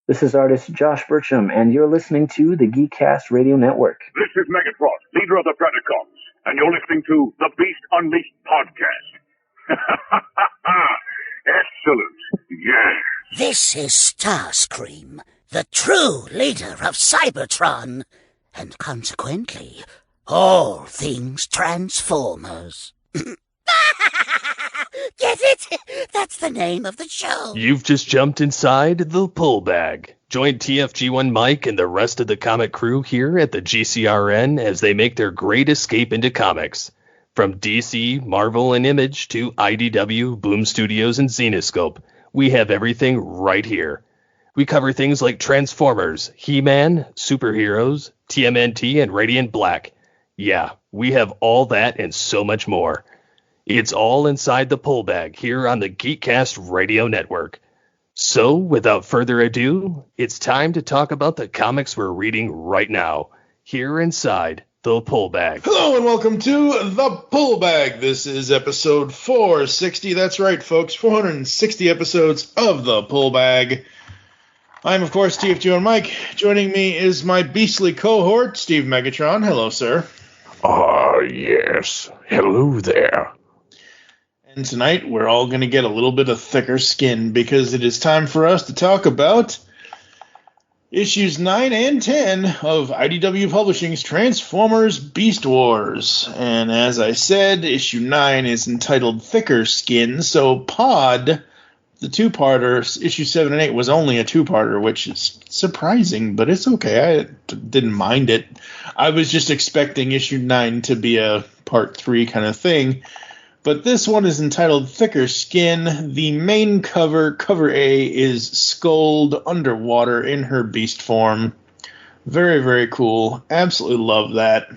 This is artist Josh Burcham, and you're listening to the GeekCast Radio Network. This is Megatron, leader of the Predacons, and you're listening to the Beast Unleashed podcast. Excellent, yes. This is Starscream, the true leader of Cybertron, and consequently, all things Transformers. Get it? That's the name of the show. You've just jumped inside the pull bag. Join TFG1Mike and the rest of the comic crew here at the GCRN as they make their great escape into comics. From DC, Marvel, and Image to IDW, Boom Studios, and Zenescope, we have everything right here. We cover things like Transformers, He-Man, superheroes, TMNT, and Radiant Black. Yeah, we have all that and so much more. It's all inside the pull bag here on the GeekCast Radio Network. So, without further ado, it's time to talk about the comics we're reading right now, here inside the pull bag. Hello and welcome to the pull bag. This is episode 460. That's right, folks, 460 episodes of the pull bag. I'm, of course, TFG1Mike. Joining me is my beastly cohort, Steve Megatron. Hello, sir. Yes. Hello there. And tonight, we're all going to get a little bit of thicker skin because it is time for us to talk about issues 9 and 10 of IDW Publishing's Transformers Beast Wars. And as I said, issue 9 is entitled Thicker Skin, so Pod, the two-parter, issue 7 and 8 was only a two-parter, which is surprising, but it's okay. I didn't mind it. I was just expecting issue 9 to be a part 3 kind of thing. But this one is entitled Thicker Skin. The main cover, cover A, is Skold underwater in her beast form. Very, very cool. Absolutely love that.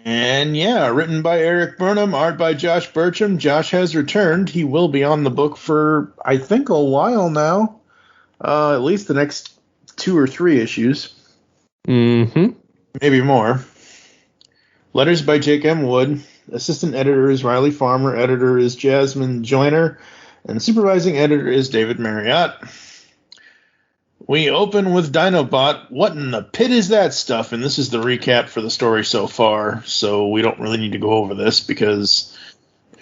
And yeah, written by Eric Burnham, art by Josh Burcham. Josh has returned. He will be on the book for, I think, a while now. At least the next 2 or 3 issues. Mm-hmm. Maybe more. Letters by Jake M. Wood. Assistant editor is Riley Farmer. Editor is Jasmine Joyner. And supervising editor is David Marriott. We open with Dinobot. What in the pit is that stuff? And this is the recap for the story so far. So we don't really need to go over this because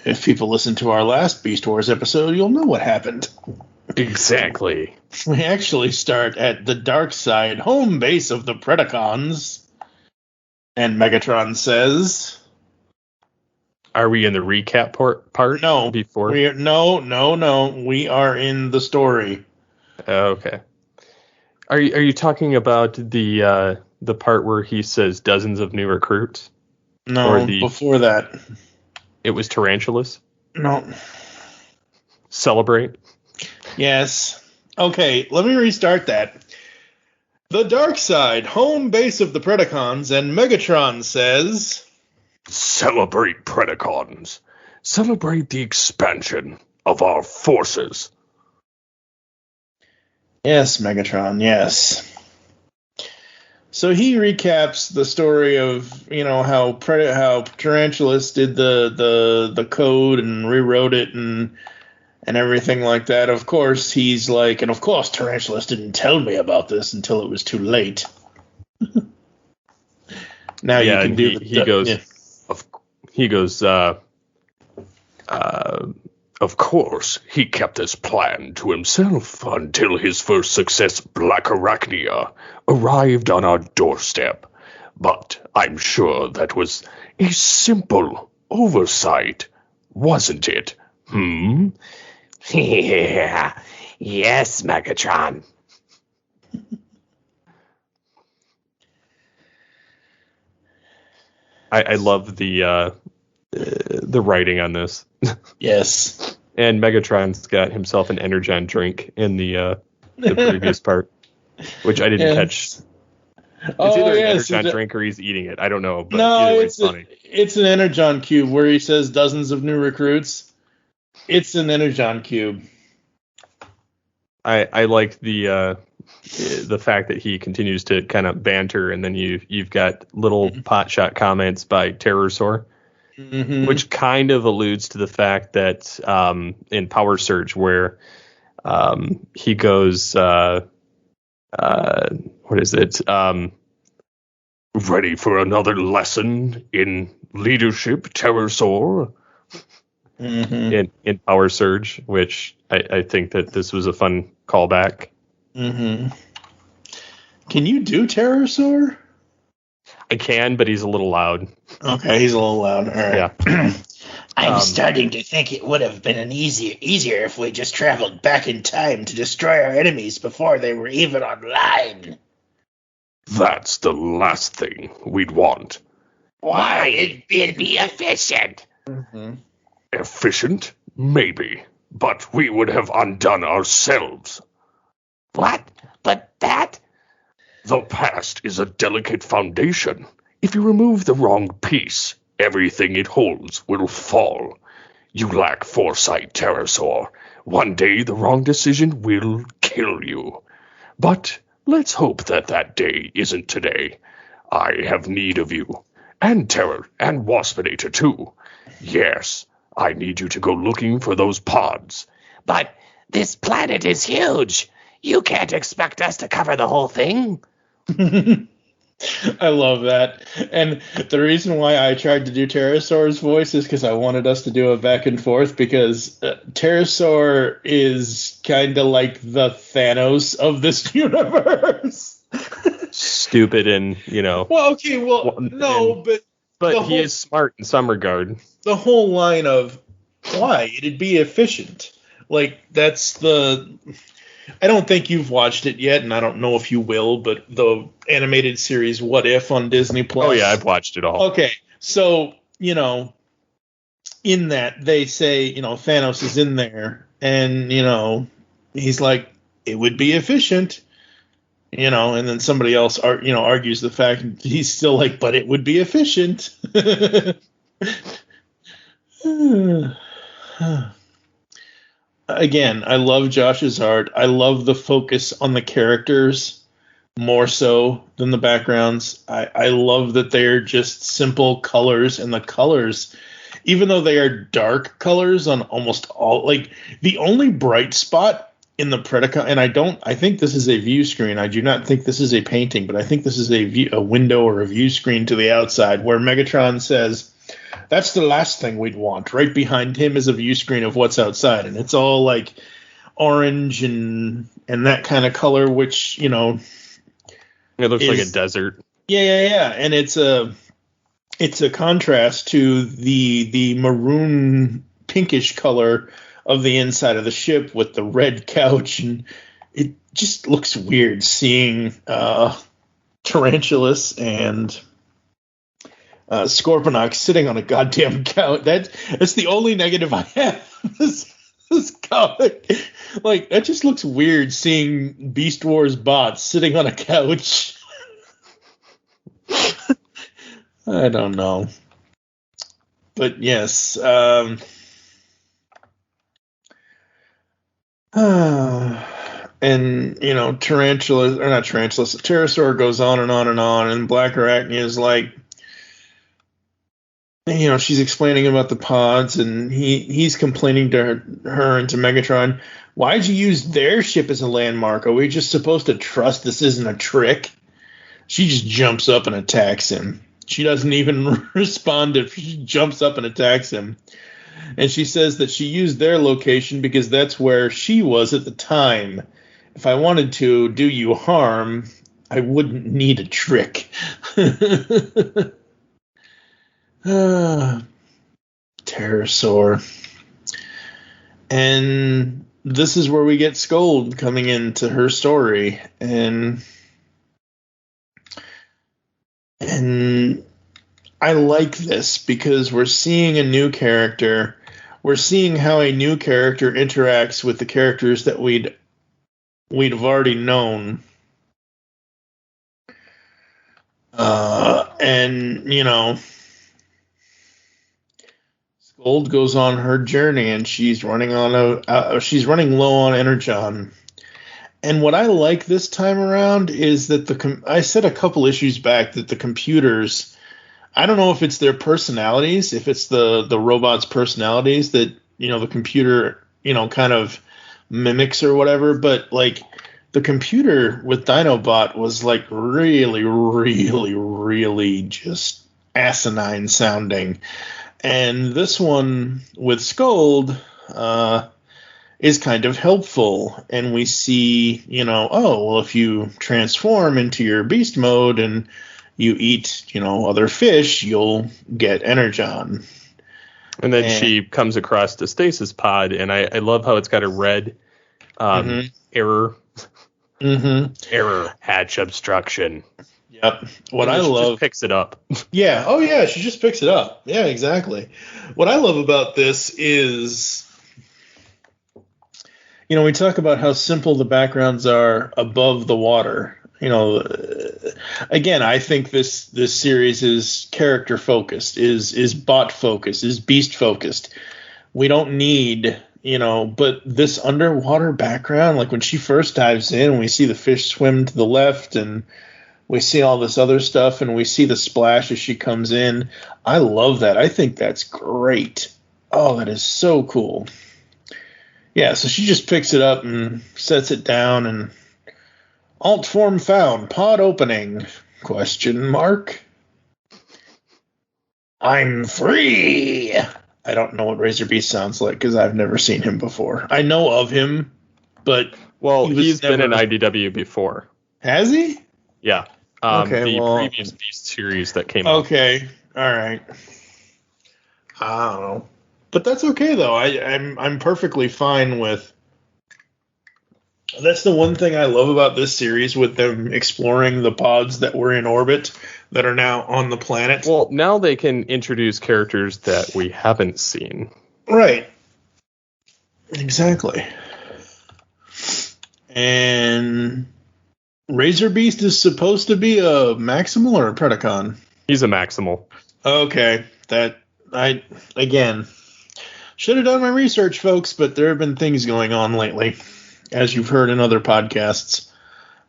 if people listen to our last Beast Wars episode, you'll know what happened. Exactly. We actually start at the dark side, home base of the Predacons. And Megatron says, Are we in the recap part? No. Before? No. We are in the story. Okay. Are you talking about the part where he says dozens of new recruits? No, before that. It was Tarantulas? No. Celebrate? Yes. Okay, let me restart that. The dark side, home base of the Predacons, and Megatron says, Celebrate, Predacons. Celebrate the expansion of our forces. Yes, Megatron, yes. So he recaps the story of, how Tarantulas did the code and rewrote it and everything like that. Of course, he's like, and of course, Tarantulas didn't tell me about this until it was too late. Now you can do he goes. Yeah. He goes. Of course, he kept his plan to himself until his first success, Black Arachnia, arrived on our doorstep. But I'm sure that was a simple oversight, wasn't it? Yeah. Yes, Megatron. I love the writing on this. Yes. And Megatron's got himself an Energon drink in the previous part, which I didn't catch. It's either an Energon drink or he's eating it. I don't know. But no, it's funny. It's an Energon cube where he says dozens of new recruits. It's an Energon cube. I like the fact that he continues to kind of banter, and then you've got little potshot comments by Terrorsaur, which kind of alludes to the fact that in Power Surge, where He goes, what is it? Ready for another lesson in leadership, Terrorsaur? In Power Surge, which I think that this was a fun callback. Mm-hmm. Can you do Terrorsaur? I can, but he's a little loud. Okay, he's a little loud. All right. Yeah. I'm starting to think it would have been easier if we just traveled back in time to destroy our enemies before they were even online. That's the last thing we'd want. Why? It'd be efficient. Mm-hmm. Efficient? Maybe. But we would have undone ourselves. What? But that? The past is a delicate foundation. If you remove the wrong piece, everything it holds will fall. You lack foresight, Terrorsaur. One day the wrong decision will kill you. But let's hope that day isn't today. I have need of you. And Terror, and Waspinator too. Yes, I need you to go looking for those pods. But this planet is huge. You can't expect us to cover the whole thing. I love that. And the reason why I tried to do Terrorsaur's voice is because I wanted us to do a back and forth, because Terrorsaur is kind of like the Thanos of this universe. Stupid and, Well, okay, no, but he is smart in some regard. The whole line of why? It'd be efficient. Like, that's the... I don't think you've watched it yet, and I don't know if you will, but the animated series What If on Disney Plus. Oh, yeah, I've watched it all. Okay, so, in that, they say, Thanos is in there, and, he's like, it would be efficient, and then somebody else, argues the fact that he's still like, but it would be efficient. Again, I love Josh's art. I love the focus on the characters more so than the backgrounds. I love that they're just simple colors, and the colors, even though they are dark colors on almost all, like the only bright spot in the Predacon, and I think this is a view screen. I do not think this is a painting, but I think this is a window or a view screen to the outside where Megatron says, "That's the last thing we'd want." Right behind him is a view screen of what's outside, and it's all like orange and that kind of color, which it looks like a desert. Yeah, and it's a contrast to the maroon pinkish color of the inside of the ship with the red couch, and it just looks weird seeing Tarantulas and Scorponok sitting on a goddamn couch. That's the only negative I have. This comic, like, that just looks weird seeing Beast Wars bots sitting on a couch. I don't know, but yes, and Pterosaur goes on and on and on, and Black Arachnia is like, she's explaining about the pods, and he's complaining to her and to Megatron, why'd you use their ship as a landmark? Are we just supposed to trust this isn't a trick? She just jumps up and attacks him. She doesn't even respond she jumps up and attacks him. And she says that she used their location because that's where she was at the time. If I wanted to do you harm, I wouldn't need a trick. Pterosaur. And this is where we get Skold coming into her story, and I like this because we're seeing a new character. We're seeing how a new character interacts with the characters that we'd have already known. And Skold goes on her journey, and she's running low on energon. And what I like this time around is that I said a couple issues back that the computers, I don't know if it's their personalities, if it's the robots' personalities that the computer kind of mimics or whatever, but like the computer with Dinobot was like really, really, really just asinine sounding. And this one with Skold is kind of helpful. And we see, if you transform into your beast mode and you eat, other fish, you'll get Energon. And then she comes across the stasis pod, and I love how it's got a red error. Error hatch obstruction. Yep. What I love, just picks it up. Yeah. Oh yeah, she just picks it up. Yeah, exactly. What I love about this is, we talk about how simple the backgrounds are above the water. Again, I think this series is character focused, is bot focused, is beast focused. We don't need, but this underwater background, like when she first dives in, we see the fish swim to the left and we see all this other stuff and we see the splash as she comes in. I love that. I think that's great. Oh, that is so cool. Yeah, so she just picks it up and sets it down and alt form found, pod opening, ? I'm free. I don't know what Razor Beast sounds like because I've never seen him before. I know of him, but he's been in IDW before. Has he? Yeah. Previous Beast series that came out. Okay, all right. I don't know, but that's okay though. I'm perfectly fine with. That's the one thing I love about this series, with them exploring the pods that were in orbit that are now on the planet. Well, now they can introduce characters that we haven't seen. Right. Exactly. And Razor Beast is supposed to be a Maximal or a Predacon? He's a Maximal. Okay. Again, should have done my research, folks, but there have been things going on lately, as you've heard in other podcasts.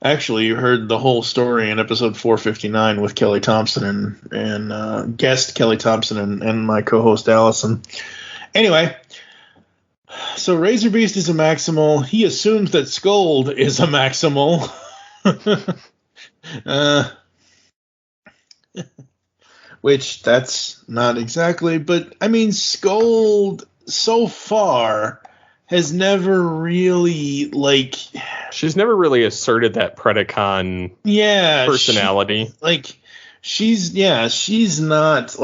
Actually, you heard the whole story in episode 459 with Kelly Thompson and guest Kelly Thompson and my co-host Allison. Anyway, so Razor Beast is a Maximal. He assumes that Skold is a Maximal. Which that's not exactly, but I mean, Skold so far has never really, she's never really asserted that Predacon personality. She's not,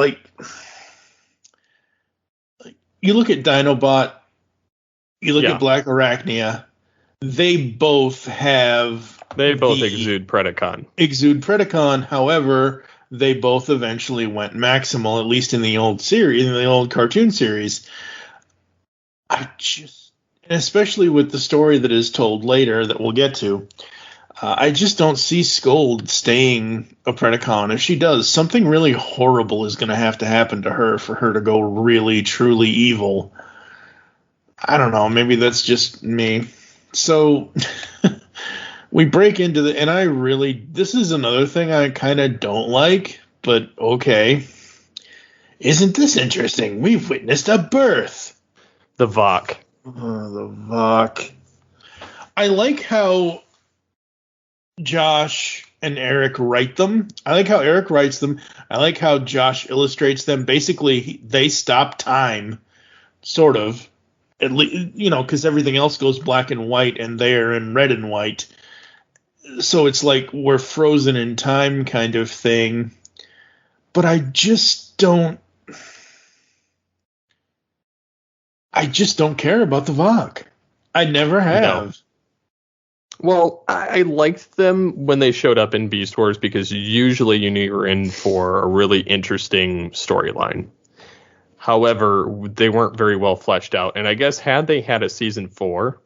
you look at Dinobot, you look at Black Arachnia, they both exude Predacon. However, they both eventually went Maximal, at least in the old series, in the old cartoon series. Especially with the story that is told later that we'll get to, I just don't see Skold staying a Predacon. If she does, something really horrible is going to happen to her for her to go really, truly evil. I don't know. Maybe that's just me. So we break into this is another thing I kind of don't like, but okay. Isn't this interesting? We've witnessed a birth. The Vok. The Vok. I like how Josh and Eric write them. I like how Eric writes them. I like how Josh illustrates them. Basically, they stop time, sort of. At least, because everything else goes black and white, and they're in red and white. So it's like we're frozen in time kind of thing. But I just don't care about the Vok. I never have. No. Well, I liked them when they showed up in Beast Wars because usually you knew you were in for a really interesting storyline. However, they weren't very well fleshed out. And I guess had they had a season 4,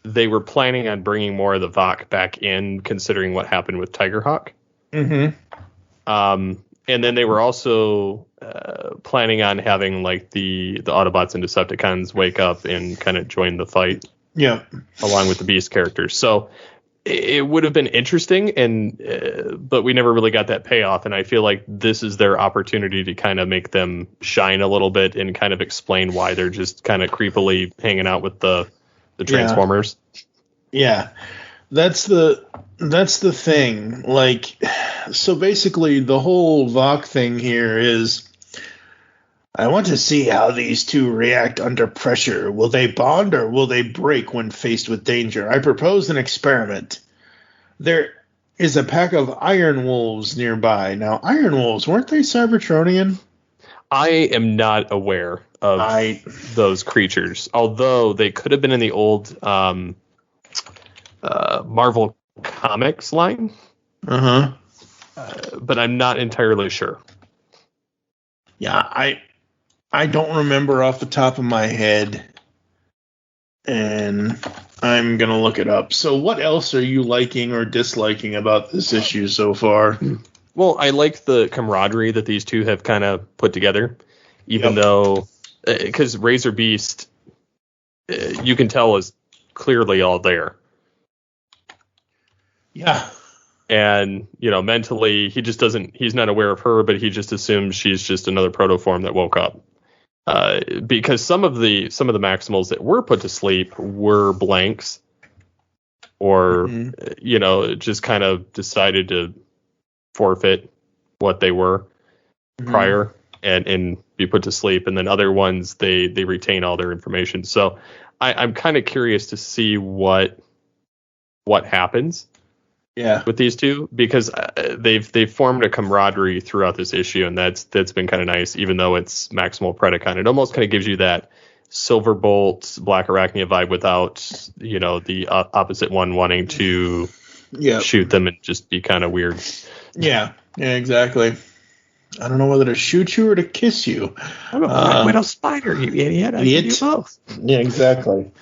they were planning on bringing more of the Vok back in, considering what happened with Tigerhawk. And then they were also planning on having the Autobots and Decepticons wake up and kind of join the fight. Yeah. Along with the Beast characters. So it would have been interesting, but we never really got that payoff. And I feel like this is their opportunity to kind of make them shine a little bit and kind of explain why they're just kind of creepily hanging out with the the Transformers. Yeah. That's the thing. Like, so basically the whole Vok thing here is, I want to see how these two react under pressure. Will they bond or will they break when faced with danger? I propose an experiment. There is a pack of Iron Wolves nearby. Now, Iron Wolves, weren't they Cybertronian? I am not aware of those creatures, although they could have been in the old Marvel Comics line. But I'm not entirely sure. Yeah, I don't remember off the top of my head, and I'm going to look it up. So what else are you liking or disliking about this issue so far? Well, I like the camaraderie that these two have kind of put together, even though, because Razor Beast, you can tell, is clearly all there. Yeah. And, mentally, he's not aware of her, but he just assumes she's just another protoform that woke up. Because some of the Maximals that were put to sleep were blanks, or just kind of decided to forfeit what they were prior and be put to sleep, and then other ones they retain all their information. So I'm kind of curious to see what happens. Yeah, with these two, because they've formed a camaraderie throughout this issue, and that's been kind of nice. Even though it's Maximal Predacon, it almost kind of gives you that Silverbolt Black Arachnia vibe without the opposite one wanting to shoot them and just be kind of weird. Yeah, exactly. I don't know whether to shoot you or to kiss you. I'm a Black Widow spider, you idiot. I can do both. Yeah, exactly.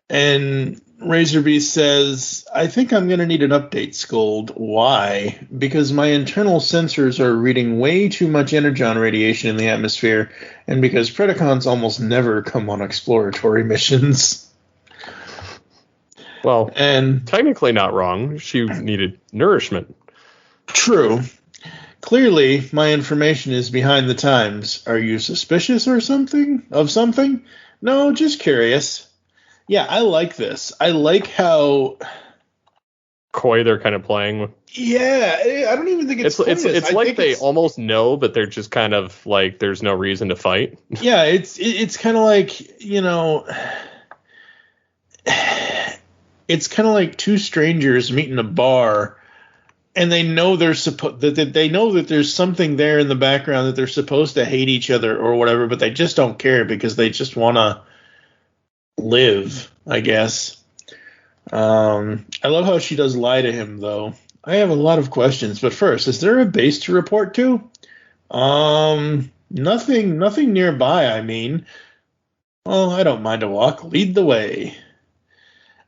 And Razorbeast says, I think I'm going to need an update, Skold. Why? Because my internal sensors are reading way too much energon radiation in the atmosphere, and because Predacons almost never come on exploratory missions. Well, and technically not wrong. She needed nourishment. True. Clearly, my information is behind the times. Are you suspicious or something? Of something? No, just curious. Yeah, I like this. I like how coy they're kind of playing. Yeah, I don't even think it's like they almost know, but they're just kind of like there's no reason to fight. Yeah, it's kind of like, it's kind of like two strangers meet in a bar, and they know they know that there's something there in the background that they're supposed to hate each other or whatever, but they just don't care because they just want to live, I guess. I love how she does lie to him, though. I have a lot of questions, but first, is there a base to report to? Nothing nearby, I mean. Well, I don't mind a walk. Lead the way.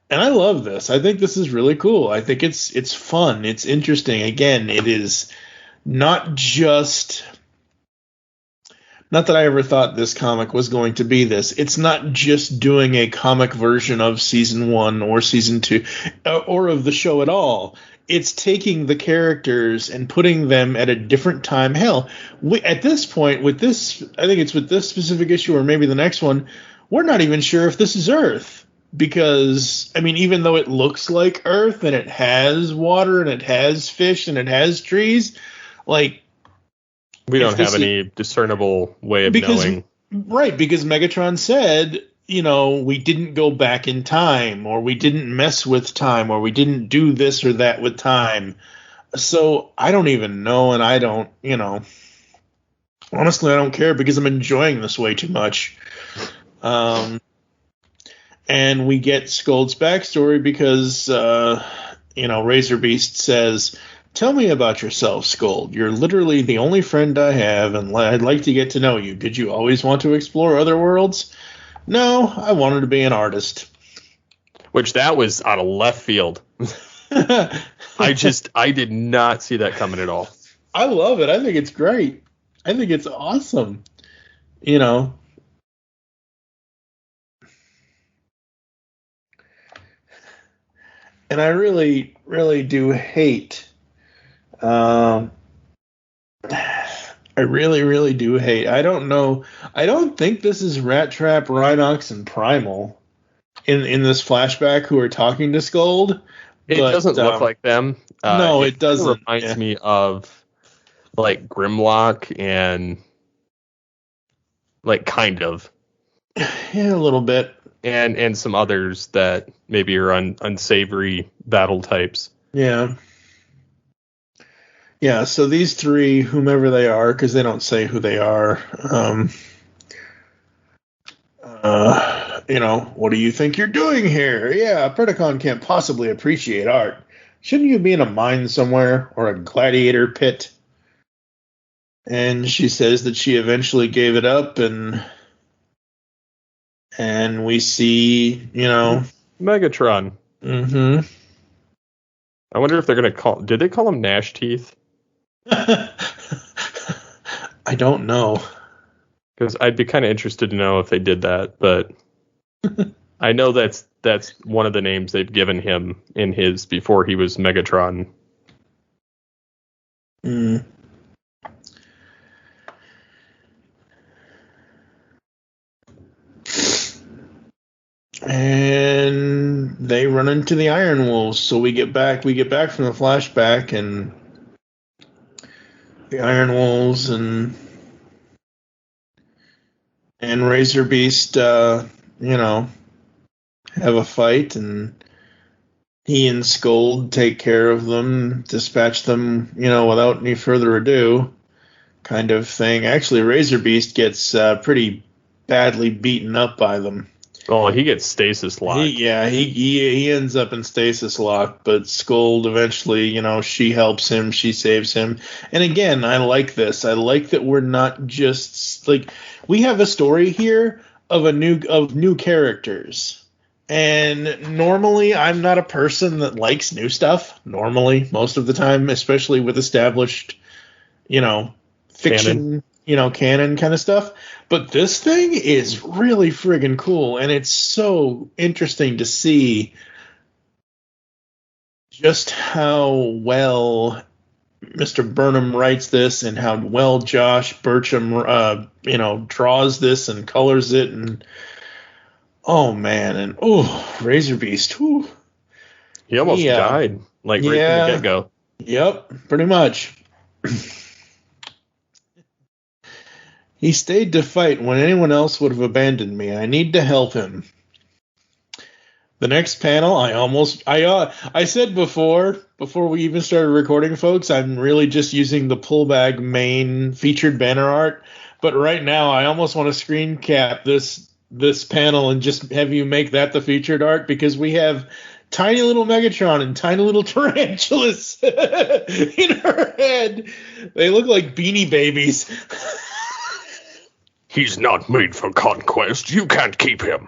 And I love this. I think this is really cool. I think it's fun. It's interesting. Again, it is not just... Not that I ever thought this comic was going to be this. It's not just doing a comic version of Season 1 or Season 2 or of the show at all. It's taking the characters and putting them at a different time. Hell, at this point, with this, I think it's with this specific issue or maybe the next one, we're not even sure if this is Earth. Because, I mean, even though it looks like Earth and it has water and it has fish and it has trees, like, we don't have any discernible way of knowing. Right, because Megatron said, we didn't go back in time, or we didn't mess with time, or we didn't do this or that with time. So I don't even know, and I don't, honestly, I don't care because I'm enjoying this way too much. And we get Skold's backstory because, Razorbeast says, tell me about yourself, Skold. You're literally the only friend I have, and I'd like to get to know you. Did you always want to explore other worlds? No, I wanted to be an artist. Which that was out of left field. I did not see that coming at all. I love it. I think it's great. I think it's awesome. And I really, really do hate... I really, really do hate. I don't know. I don't think this is Rat Trap, Rhinox, and Primal in this flashback who are talking to Skold. It But, doesn't look like them. No, it doesn't. Reminds me of like Grimlock and like kind of. Yeah, a little bit. And some others that maybe are unsavory battle types. Yeah. Yeah, so these three, whomever they are, because they don't say who they are, what do you think you're doing here? Yeah, Predacon can't possibly appreciate art. Shouldn't you be in a mine somewhere or a gladiator pit? And she says that she eventually gave it up, and we see, Megatron. Mm-hmm. I wonder if they're going to call... Did they call him Gnash Teeth? I don't know. Because I'd be kind of interested to know if they did that, but I know that's one of the names they've given him in his before he was Megatron. Mm. And they run into the Iron Wolves, so we get back from the flashback, and the Iron Wolves and Razor Beast, have a fight, and he and Skold take care of them, dispatch them, without any further ado, kind of thing. Actually, Razor Beast gets pretty badly beaten up by them. Oh, he gets stasis locked. He ends up in stasis lock, but Skold eventually, she helps him, she saves him. And again, I like this. I like that we're not just like, we have a story here of new characters. And normally I'm not a person that likes new stuff. Normally, most of the time, especially with established, fiction, canon kind of stuff. But this thing is really friggin' cool, and it's so interesting to see just how well Mr. Burnham writes this, and how well Josh Burcham, draws this and colors it, and oh man, and Razor Beast, whew. He almost died, right from the get-go. Yep, pretty much. He stayed to fight when anyone else would have abandoned me. I need to help him. The next panel, I said before we even started recording, folks, I'm really just using the Pullbag main featured banner art. But right now, I almost want to screen cap this panel and just have you make that the featured art, because we have tiny little Megatron and tiny little tarantulas in her head. They look like Beanie Babies. He's not made for conquest. You can't keep him.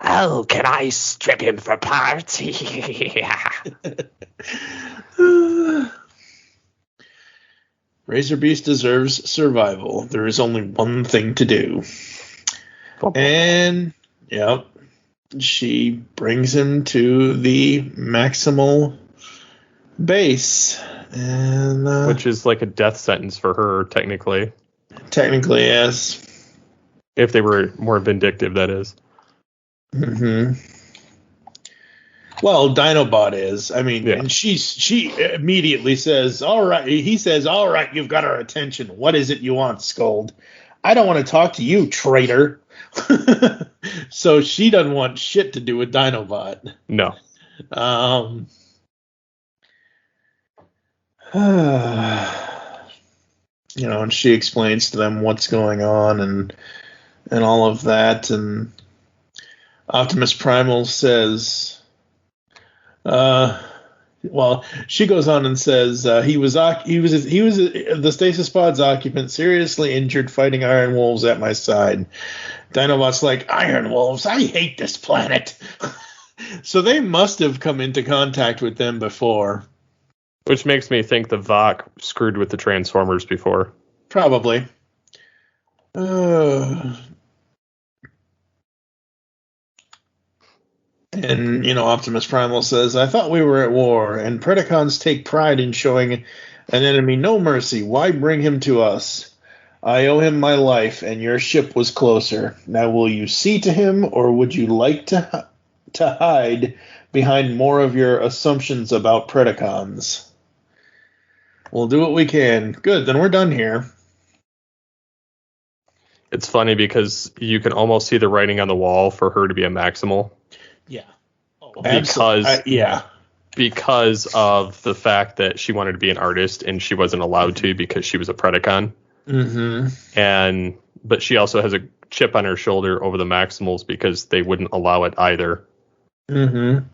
Oh, can I strip him for parts? Razor Beast deserves survival. There is only one thing to do. And, she brings him to the Maximal base. And, which is like a death sentence for her, technically. Technically, yes. If they were more vindictive, that is. Mm-hmm. Well, Dinobot is. I mean, and she immediately says, all right. He says, all right, you've got our attention. What is it you want, Skold? I don't want to talk to you, traitor. So she doesn't want shit to do with Dinobot. No. And she explains to them what's going on and all of that, and Optimus Primal says, she goes on and says he was the stasis pod's occupant, seriously injured fighting Iron Wolves at my side. Dinobot's like, Iron Wolves, I hate this planet. So they must have come into contact with them before. Which makes me think the Vok screwed with the Transformers before. Probably. And, Optimus Primal says, I thought we were at war, and Predacons take pride in showing an enemy no mercy. Why bring him to us? I owe him my life, and your ship was closer. Now will you see to him, or would you like to hide behind more of your assumptions about Predacons? We'll do what we can. Good, then we're done here. It's funny because you can almost see the writing on the wall for her to be a Maximal. Yeah. Because of the fact that she wanted to be an artist and she wasn't allowed to because she was a Predacon. Mm-hmm. But she also has a chip on her shoulder over the Maximals because they wouldn't allow it either. Mm-hmm.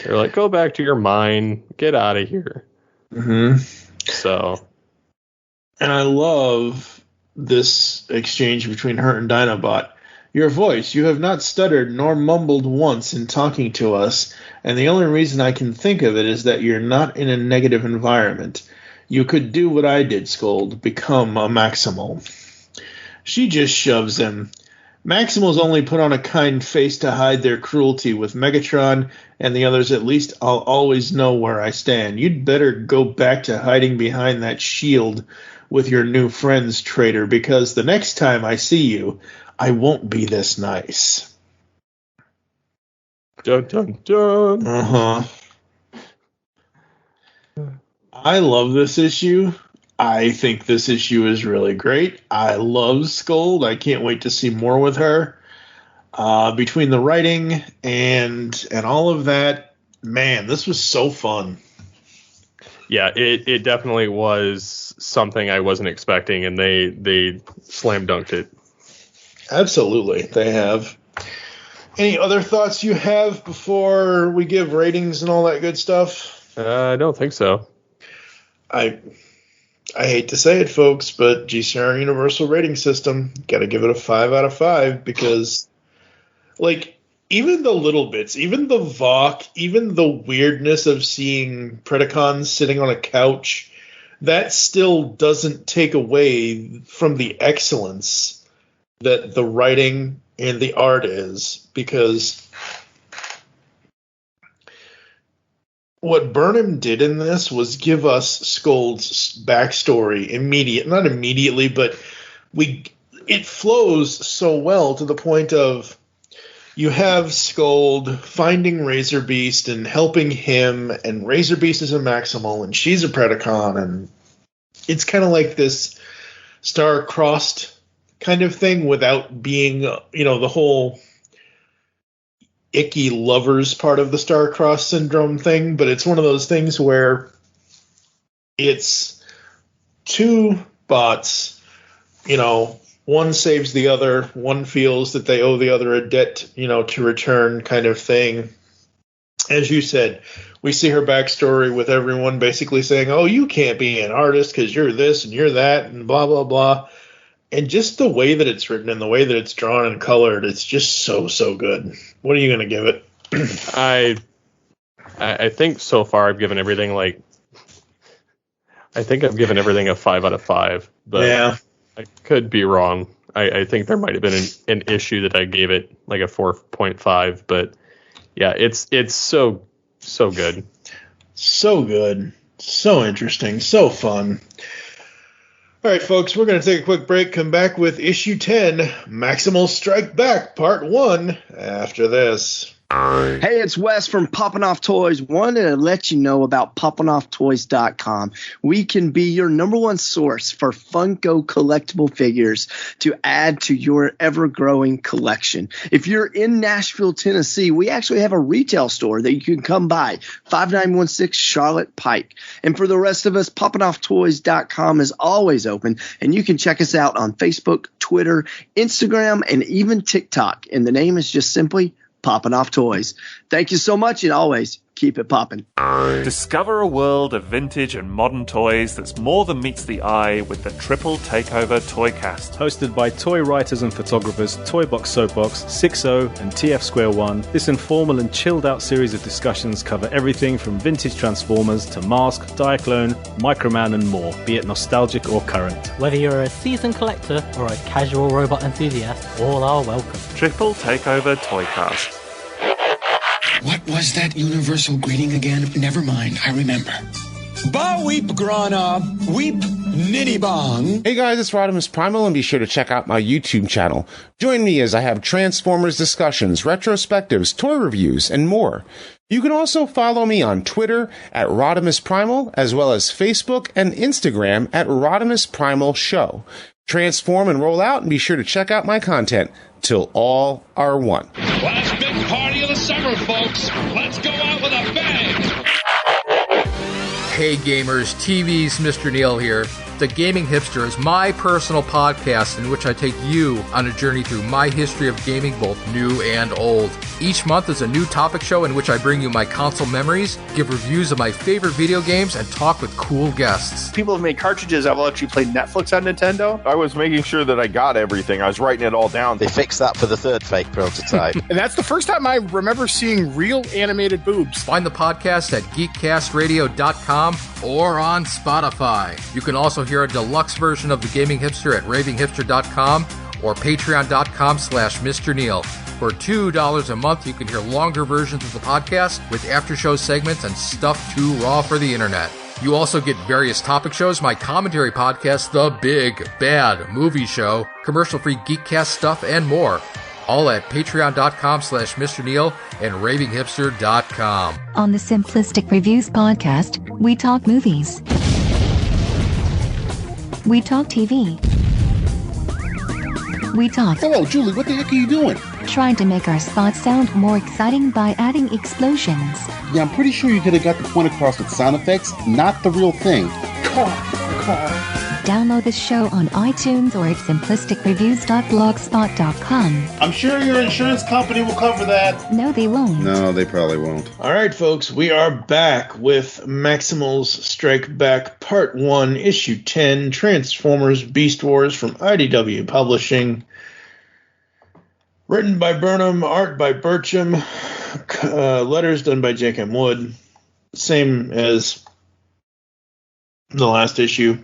They're like, go back to your mine, get out of here. Mm-hmm. So. And I love this exchange between her and Dinobot. Your voice, you have not stuttered nor mumbled once in talking to us, and the only reason I can think of it is that you're not in a negative environment. You could do what I did, Skold, become a Maximal. She just shoves him. Maximals only put on a kind face to hide their cruelty. With Megatron and the others, at least I'll always know where I stand. You'd better go back to hiding behind that shield with your new friends, traitor, because the next time I see you, I won't be this nice. Dun, dun, dun. Uh-huh. I love this issue. I think this issue is really great. I love Skold. I can't wait to see more with her. Between the writing and all of that, man, this was so fun. Yeah, it definitely was something I wasn't expecting, and they slam dunked it. Absolutely, they have. Any other thoughts you have before we give ratings and all that good stuff? I don't think so. I hate to say it, folks, but GCR Universal Rating System, got to give it a 5 out of 5 because, like, even the little bits, even the Vok, even the weirdness of seeing Predacons sitting on a couch, that still doesn't take away from the excellence that the writing and the art is, because what Burnham did in this was give us Skold's backstory not immediately, but it flows so well to the point of you have Skold finding Razor Beast and helping him, and Razor Beast is a Maximal and she's a Predacon, and it's kind of like this star-crossed kind of thing without being, the whole icky lovers part of the star-crossed syndrome thing, but it's one of those things where it's two bots, one saves the other, one feels that they owe the other a debt, to return kind of thing. As you said, we see her backstory with everyone basically saying, oh, you can't be an artist because you're this and you're that and blah, blah, blah. And just the way that it's written and the way that it's drawn and colored, it's just so, so good. What are you going to give it? I think so far I've given everything a 5 out of 5. But yeah. I could be wrong. I think there might have been an issue that I gave it like a 4.5. But yeah, it's so good. So good. So interesting. So fun. All right, folks, we're going to take a quick break, come back with issue 10, MAXIMALS STRIKE BACK, part 1, after this. Hey, it's Wes from Poppin' Off Toys. Wanted to let you know about PoppinOffToys.com. We can be your number one source for Funko collectible figures to add to your ever-growing collection. If you're in Nashville, Tennessee, we actually have a retail store that you can come by, 5916 Charlotte Pike. And for the rest of us, PoppinOffToys.com is always open, and you can check us out on Facebook, Twitter, Instagram, and even TikTok. And the name is just simply Poppin' Off Toys. Thank you so much, and always keep it poppin'. Discover a world of vintage and modern toys that's more than meets the eye with the Triple Takeover Toycast. Hosted by toy writers and photographers Toybox Soapbox, 6.0 and TF Square 1, this informal and chilled out series of discussions cover everything from vintage Transformers to Mask, Diaclone, Microman and more, be it nostalgic or current. Whether you're a seasoned collector or a casual robot enthusiast, all are welcome. Triple Takeover Toycast. What was that universal greeting again? Never mind, I remember. Ba weep, grana, weep, Nitty Bong. Hey guys, it's Rodimus Primal, and be sure to check out my YouTube channel. Join me as I have Transformers discussions, retrospectives, toy reviews, and more. You can also follow me on Twitter at Rodimus Primal, as well as Facebook and Instagram at Rodimus Primal Show. Transform and roll out, and be sure to check out my content till all are one. Last big party of the summer, folks. Let's go out with a bang. Hey gamers, TV's Mr. Neil here. The Gaming Hipster is my personal podcast in which I take you on a journey through my history of gaming, both new and old. Each month is a new topic show in which I bring you my console memories, give reviews of my favorite video games, and talk with cool guests. People have made cartridges. I've actually played Netflix on Nintendo. I was making sure that I got everything. I was writing it all down. They fixed that for the third fake prototype. And that's the first time I remember seeing real animated boobs. Find the podcast at geekcastradio.com or on Spotify. You can also hear a deluxe version of The Gaming Hipster at ravinghipster.com or patreon.com/Mr. Neil. For $2 a month, you can hear longer versions of the podcast with after-show segments and stuff too raw for the internet. You also get various topic shows, my commentary podcast, The Big Bad Movie Show, commercial-free GeekCast stuff, and more. All at patreon.com/Mr. Neil and ravinghipster.com. On the Simplistic Reviews podcast, we talk movies. We talk TV. We talk... Hello, Julie, what the heck are you doing? Trying to make our spots sound more exciting by adding explosions. Yeah, I'm pretty sure you could have got the point across with sound effects, not the real thing. Download this show on iTunes or at simplisticreviews.blogspot.com. I'm sure your insurance company will cover that. No, they won't. No, they probably won't. All right, folks, we are back with Maximals Strike Back Part 1, Issue 10, Transformers Beast Wars from IDW Publishing. Written by Burnham, art by Burcham, letters done by J.M. Wood. Same as the last issue.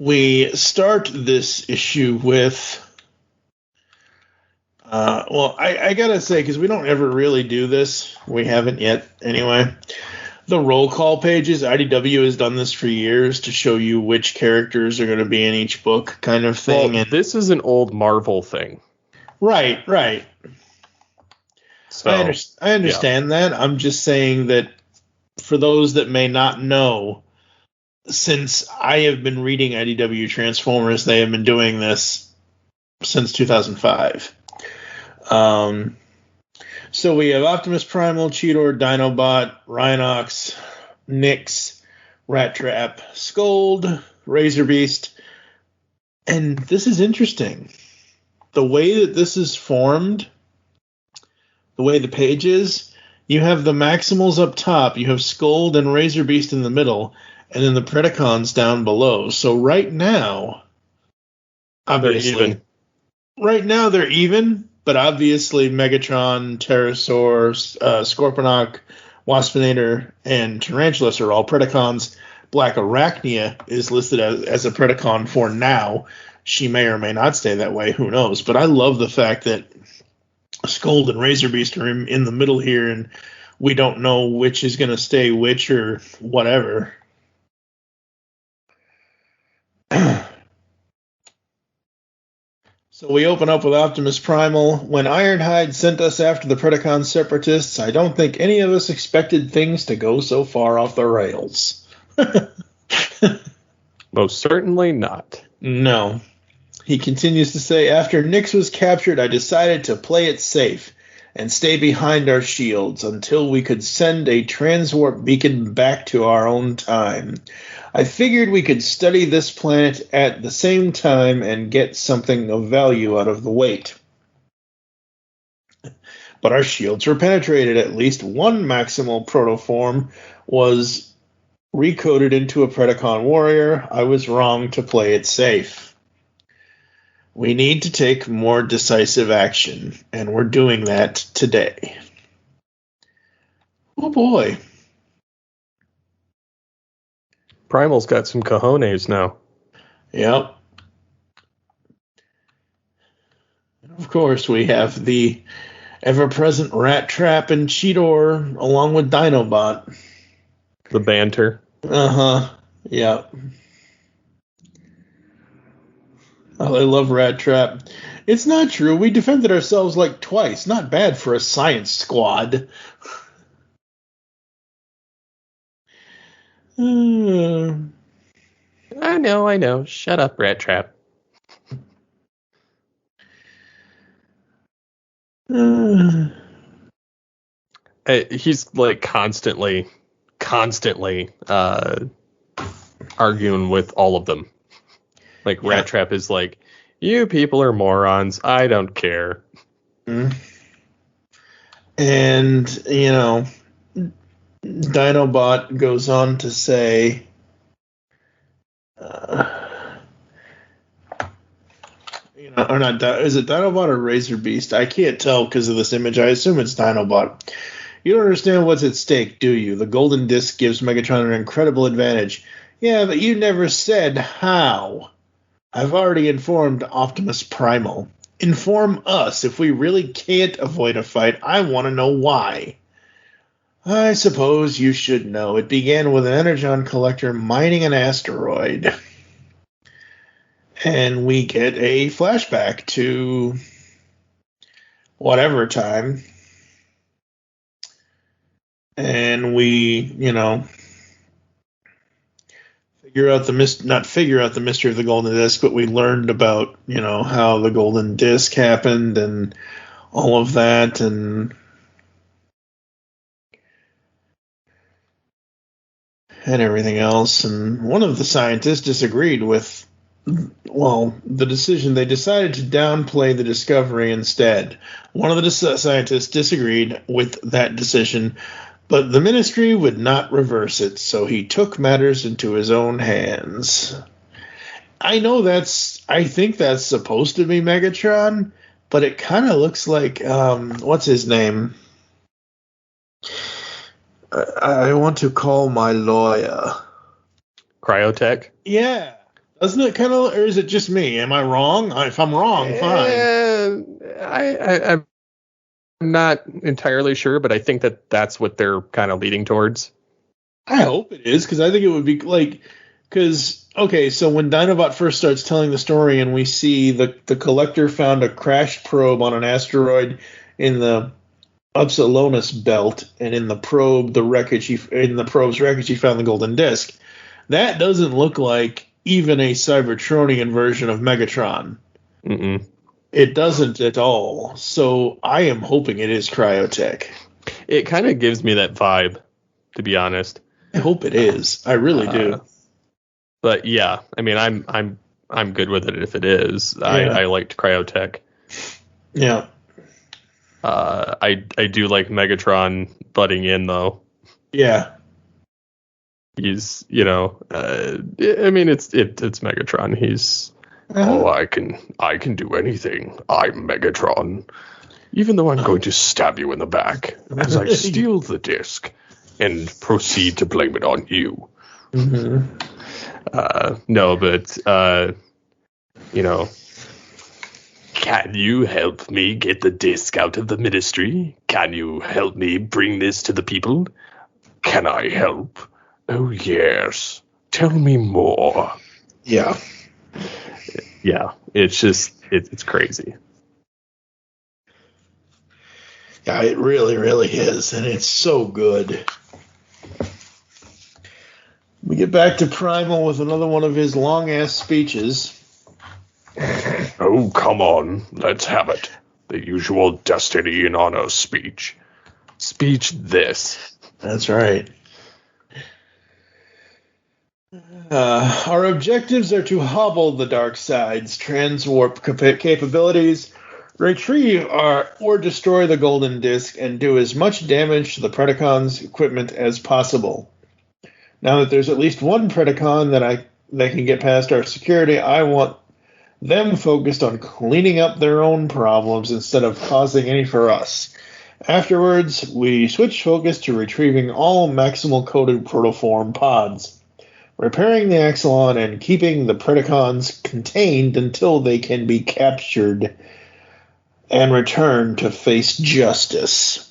We start this issue with, I gotta say, because we don't ever really do this, we haven't yet anyway, the roll call pages. IDW has done this for years to show you which characters are going to be in each book kind of thing. Well, this is an old Marvel thing. Right. So, I understand that. I'm just saying that for those that may not know, since I have been reading IDW Transformers, they have been doing this since 2005. So we have Optimus Primal, Cheetor, Dinobot, Rhinox, Nyx, Rat Trap, Skold, Razor Beast. And this is interesting. The way that this is formed, the way the page is, you have the Maximals up top, you have Skold and Razor Beast in the middle, and then the Predacons down below. So right now, obviously, they're even. But obviously, Megatron, Pterosaur, Scorponok, Waspinator, and Tarantulas are all Predacons. Black Arachnia is listed as a Predacon for now. She may or may not stay that way. Who knows? But I love the fact that Skold and Razor Beast are in the middle here, and we don't know which is going to stay which or whatever. So we open up with Optimus Primal. When Ironhide sent us after the Predacon separatists, I don't think any of us expected things to go so far off the rails. Most certainly not. No. He continues to say, after Nyx was captured, I decided to play it safe and stay behind our shields until we could send a transwarp beacon back to our own time. I figured we could study this planet at the same time and get something of value out of the wait. But our shields were penetrated. At least one Maximal protoform was recoded into a Predacon warrior. I was wrong to play it safe. We need to take more decisive action, and we're doing that today. Oh boy. Primal's got some cojones now. Yep. And of course, we have the ever-present Rat Trap and Cheetor, along with Dinobot. The banter. Uh-huh. Yeah. Oh, I love Rat Trap. It's not true. We defended ourselves like twice. Not bad for a science squad. I know. Shut up, Rat Trap. He's like constantly arguing with all of them. Like Rat Trap is like, you people are morons. I don't care. And, Dinobot goes on to say, or not, is it Dinobot or Razor Beast? I can't tell because of this image. I assume it's Dinobot. You don't understand what's at stake, do you? The golden disc gives Megatron an incredible advantage. Yeah, but you never said how. I've already informed Optimus Primal. Inform us. If we really can't avoid a fight, I want to know why. I suppose you should know. It began with an Energon collector mining an asteroid. And we get a flashback to whatever time. And we, figure out the mystery of the golden disc, but we learned about, how the golden disc happened and all of that, and everything else. And one of the scientists disagreed with, the decision. They decided to downplay the discovery instead. One of the scientists disagreed with that decision, but the ministry would not reverse it, so he took matters into his own hands. I think that's supposed to be Megatron, but it kind of looks like, what's his name? I want to call my lawyer. Cryotech? Yeah. Doesn't it kind of, or is it just me? Am I wrong? If I'm wrong, fine. I'm not entirely sure, but I think that's what they're kind of leading towards. I hope it is, because I think it would be like, so when Dinobot first starts telling the story and we see the collector found a crashed probe on an asteroid in the Upsilonus belt, and in the probe's wreckage he found the golden disc. That doesn't look like even a Cybertronian version of Megatron. Mm-mm. It doesn't at all. So I am hoping it is Cryotech. It kind of gives me that vibe, to be honest. I hope it is. I really do. But yeah, I mean, I'm good with it if it is. Yeah. I liked Cryotech. Yeah. I do like Megatron butting in though. Yeah. He's, I mean, it's Megatron. He's, I can do anything. I'm Megatron. Even though I'm going to stab you in the back as I steal the disc and proceed to blame it on you. Mm-hmm. No, but, can you help me get the disc out of the ministry? Can you help me bring this to the people? Can I help? Oh, yes. Tell me more. Yeah. Yeah, it's just, it's crazy. Yeah, it really, really is, and it's so good. We get back to Primal with another one of his long-ass speeches. Oh, come on. Let's have it. The usual destiny and honor speech. Speech this. That's right. Our objectives are to hobble the dark side's transwarp capabilities, retrieve or destroy the golden disc, and do as much damage to the Predacons' equipment as possible. Now that there's at least one Predacon that can get past our security, I want them focused on cleaning up their own problems instead of causing any for us. Afterwards, we switch focus to retrieving all maximal coded protoform pods, repairing the Axelon, and keeping the Predacons contained until they can be captured and returned to face justice.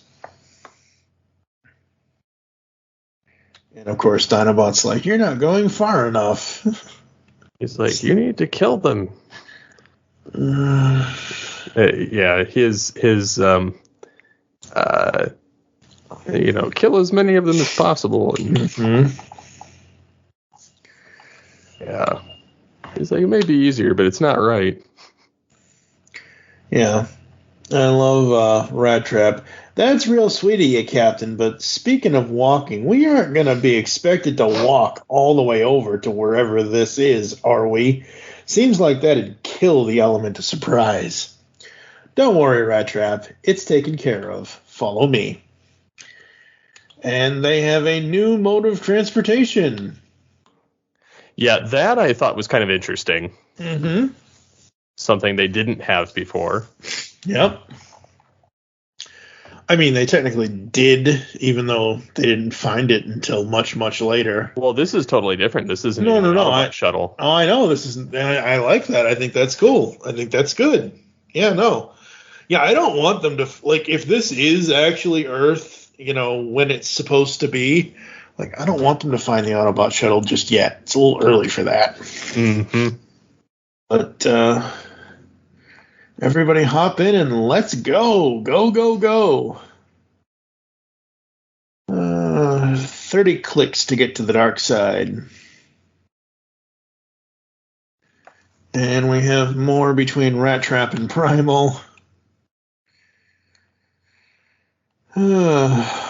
And of course, Dinobot's like, "You're not going far enough." He's like, "You need to kill them." Yeah, his kill as many of them as possible. Yeah. He's like, it may be easier, but it's not right. Yeah. I love Rat Trap. That's real sweet of you, Captain, but speaking of walking, we aren't going to be expected to walk all the way over to wherever this is, are we? Seems like that'd kill the element of surprise. Don't worry, Rat Trap. It's taken care of. Follow me. And they have a new mode of transportation. Yeah, that I thought was kind of interesting. Mm-hmm. Something they didn't have before. Yep. I mean, they technically did, even though they didn't find it until much, much later. Well, this is totally different. This isn't no. Autobot shuttle. Oh, I know. This isn't. I like that. I think that's cool. I think that's good. Yeah, no. Yeah, I don't want them to, like, if this is actually Earth, when it's supposed to be, like, I don't want them to find the Autobot shuttle just yet. It's a little early for that. Mm-hmm. But, everybody hop in and let's go. Go, go, go. 30 clicks to get to the dark side. And we have more between Rat Trap and Primal. I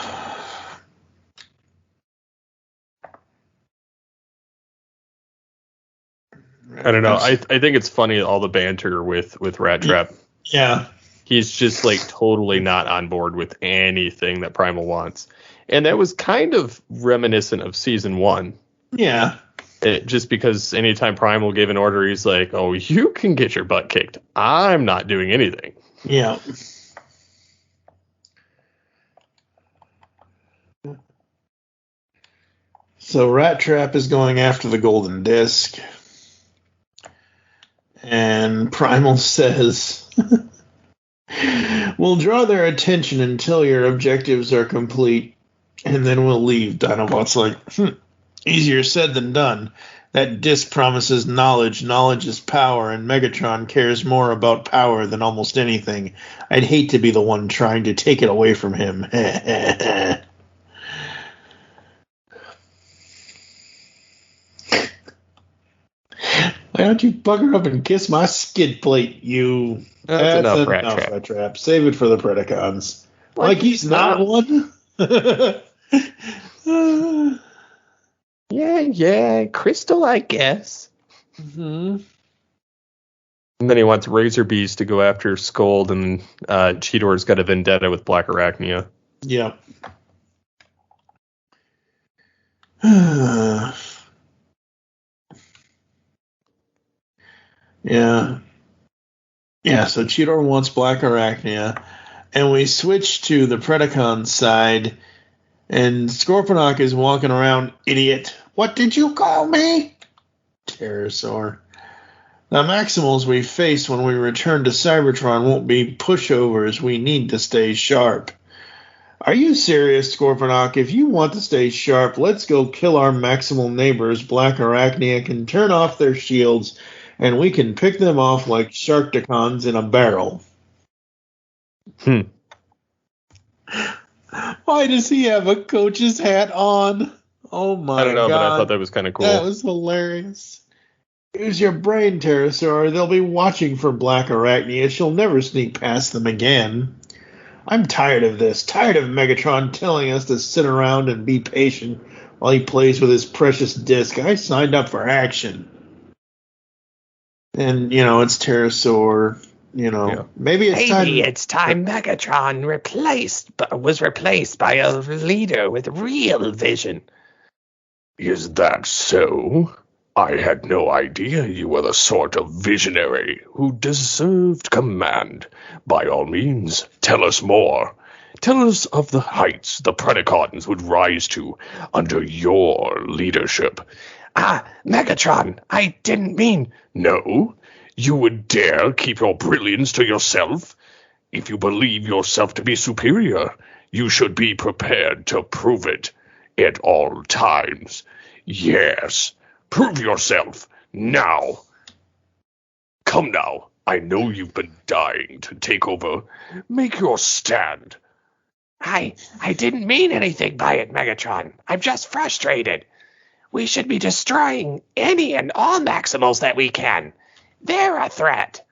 don't know. I think it's funny, all the banter with Rat Trap. Yeah. He's just like totally not on board with anything that Primal wants. And that was kind of reminiscent of season 1. Yeah. Just because anytime Primal gave an order, he's like, "Oh, you can get your butt kicked. I'm not doing anything." Yeah. So Rat Trap is going after the golden disc. And Primal says, "We'll draw their attention until your objectives are complete, and then we'll leave." Dinobot's like, easier said than done. That disc promises knowledge. Knowledge is power, and Megatron cares more about power than almost anything. I'd hate to be the one trying to take it away from him. Why don't you bugger up and kiss my skid plate, you? That's enough, Rat Trap. Save it for the Predacons. Like he's not one? Yeah, Crystal, I guess. Mm-hmm. And then he wants Razorbeast to go after Skold, and Cheetor's got a vendetta with Black Arachnia. Yep. Yeah. Yeah, so Cheetor wants Black Arachnia, and we switch to the Predacon side, and Scorponok is walking around, idiot. What did you call me? Pterosaur. The Maximals we face when we return to Cybertron won't be pushovers. We need to stay sharp. Are you serious, Scorponok? If you want to stay sharp, let's go kill our Maximal neighbors. Black Arachnia can turn off their shields, and we can pick them off like Sharkticons in a barrel. Why does he have a coach's hat on? Oh my god. I don't know, but I thought that was kind of cool. That was hilarious. Use your brain, Pterosaur. They'll be watching for Black Arachnia. She'll never sneak past them again. I'm tired of this. Tired of Megatron telling us to sit around and be patient while he plays with his precious disc. I signed up for action. And, it's Pterosaur. Maybe it's time. Maybe it's time Megatron was replaced by a leader with real vision. Is that so? I had no idea you were the sort of visionary who deserved command. By all means, tell us more. Tell us of the heights the Predacons would rise to under your leadership. Megatron, I didn't mean... No? You would dare keep your brilliance to yourself? If you believe yourself to be superior, you should be prepared to prove it. at all times. Yes, prove yourself now. Come now, I know you've been dying to take over. Make your stand. I didn't mean anything by it, Megatron. I'm just frustrated. We should be destroying any and all Maximals that we can. They're a threat.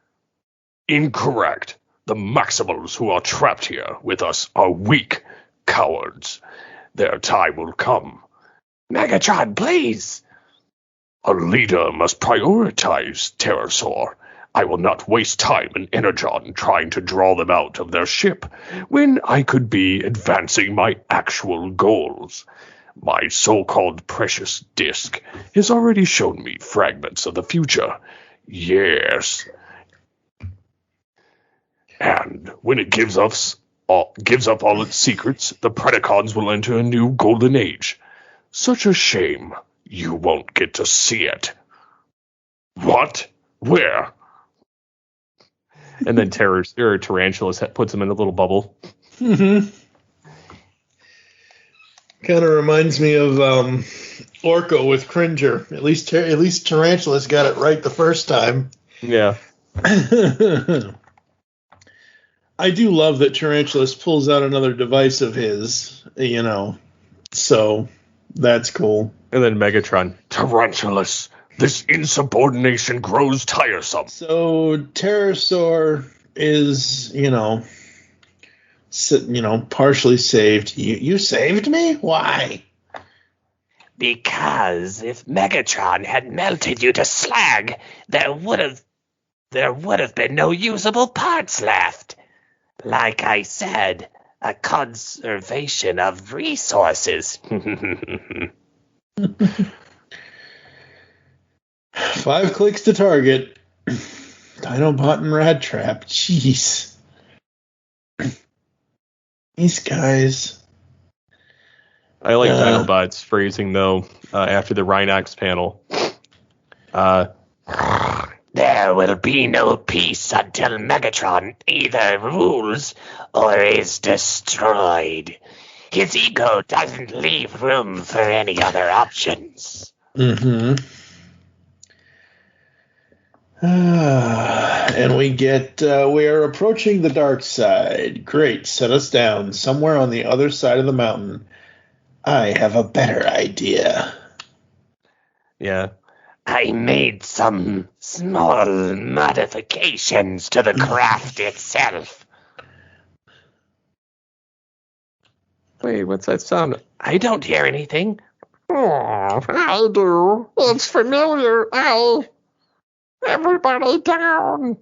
Incorrect. The Maximals who are trapped here with us are weak cowards. Their time will come. Megatron, please. A leader must prioritize, Pterosaur. I will not waste time and energon trying to draw them out of their ship when I could be advancing my actual goals. My so-called precious disk has already shown me fragments of the future. Yes. And when it gives up all its secrets, the Predacons will enter a new golden age. Such a shame you won't get to see it. What? Where? And then Tarantulas puts him in a little bubble. Mm-hmm. Kind of reminds me of Orko with Cringer. At least Tarantulas got it right the first time. Yeah. I do love that Tarantulas pulls out another device of his, so that's cool. And then Megatron. Tarantulas, this insubordination grows tiresome. So Pterosaur is, partially saved. You saved me? Why? Because if Megatron had melted you to slag, there would have been no usable parts left. Like I said, a conservation of resources. 5 clicks to target. Dinobot and Rat Trap. Jeez. These guys. I like Dinobot's phrasing, though, after the Rhinox panel. There will be no peace until Megatron either rules or is destroyed. His ego doesn't leave room for any other options. Mm-hmm. And we are approaching the dark side. Great, set us down somewhere on the other side of the mountain. I have a better idea. Yeah. I made some small modifications to the craft itself. Wait, what's that sound? I don't hear anything. Oh, I do. It's familiar. Everybody down.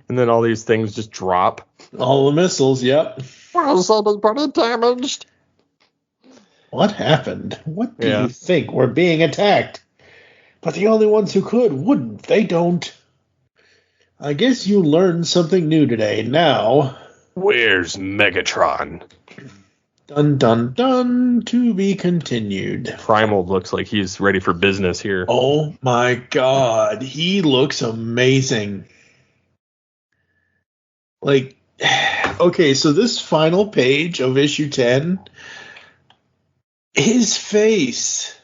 And then all these things just drop. All the missiles, yep. Was anybody damaged? What happened? What do you think? We're being attacked. But the only ones who could wouldn't. They don't. I guess you learned something new today. Now, where's Megatron? Dun dun dun. To be continued. Primal looks like he's ready for business here. Oh my god. He looks amazing. Like, okay, so this final page of issue 10, his face.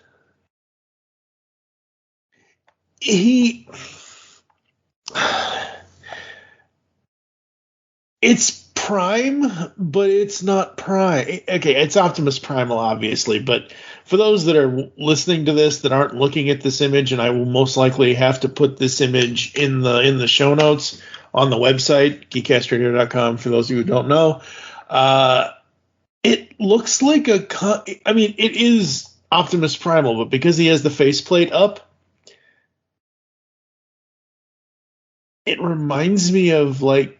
It's Prime, but it's not Prime. Okay, it's Optimus Primal, obviously, but for those that are listening to this that aren't looking at this image, and I will most likely have to put this image in the show notes on the website, geekcastradio.com, for those of you who don't know. It looks like it is Optimus Primal, but because he has the faceplate up, it reminds me of like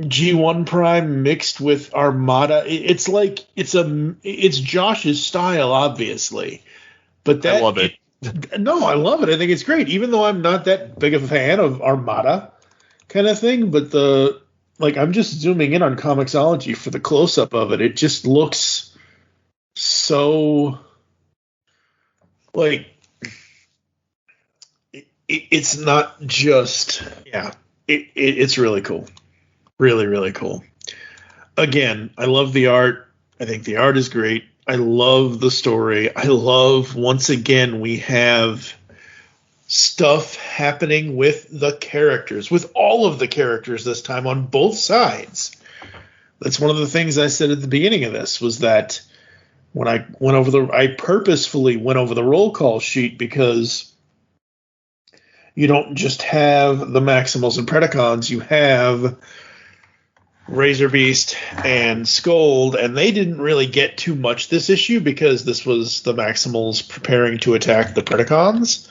G1 Prime mixed with Armada. It's like it's Josh's style, obviously. But I love it. No, I love it. I think it's great, even though I'm not that big of a fan of Armada kind of thing. But I'm just zooming in on Comixology for the close up of it. It just looks so like. It's not just, it's really cool. Really, really cool. Again, I love the art. I think the art is great. I love the story. I love, once again, we have stuff happening with the characters, with all of the characters this time on both sides. That's one of the things I said at the beginning of this, was that when I purposefully went over the roll call sheet, because you don't just have the Maximals and Predacons, you have Razor Beast and Skold, and they didn't really get too much this issue because this was the Maximals preparing to attack the Predacons.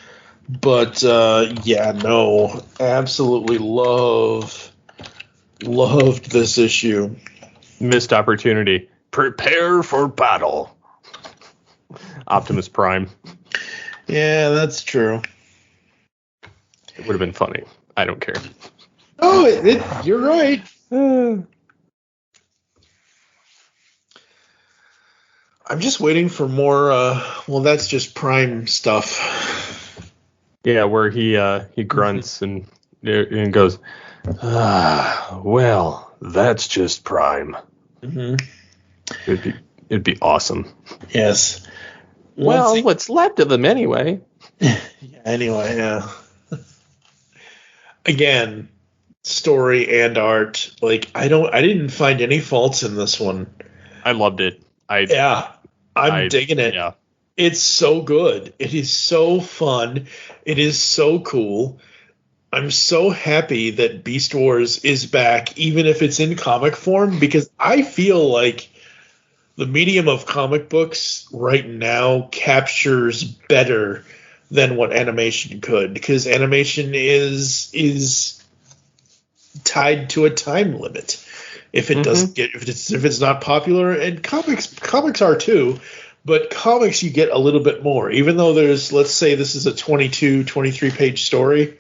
But absolutely loved this issue. Missed opportunity. Prepare for battle. Optimus Prime. Yeah, that's true. It would have been funny. I don't care. Oh, you're right. I'm just waiting for more. That's just Prime stuff. Yeah, where he grunts and goes, well, that's just Prime. Mm-hmm. It'd be awesome. Yes. What's left of them anyway? Yeah. Again, story and art. Like, I didn't find any faults in this one. I loved it. I'm digging it. Yeah. It's so good. It is so fun. It is so cool. I'm so happy that Beast Wars is back, even if it's in comic form, because I feel like the medium of comic books right now captures better than what animation could, because animation is tied to a time limit. If it doesn't get, if it's not popular, and comics are too, but comics you get a little bit more. Even though there's, let's say this is a 22, 23 page story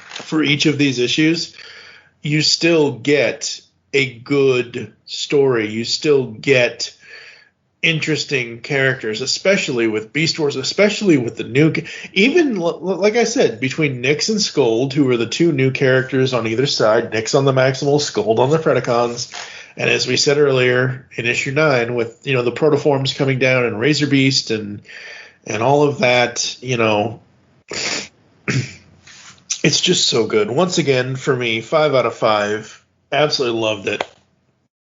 for each of these issues, you still get a good story. You still get interesting characters, especially with Beast Wars, especially with the new, even like I said, between Nyx and Skold, who are the two new characters on either side, Nyx on the Maximals, Skold on the Predacons, and as we said earlier in issue 9, with the protoforms coming down and Razor Beast and all of that, it's just so good. Once again, for me, 5 out of 5. Absolutely loved it.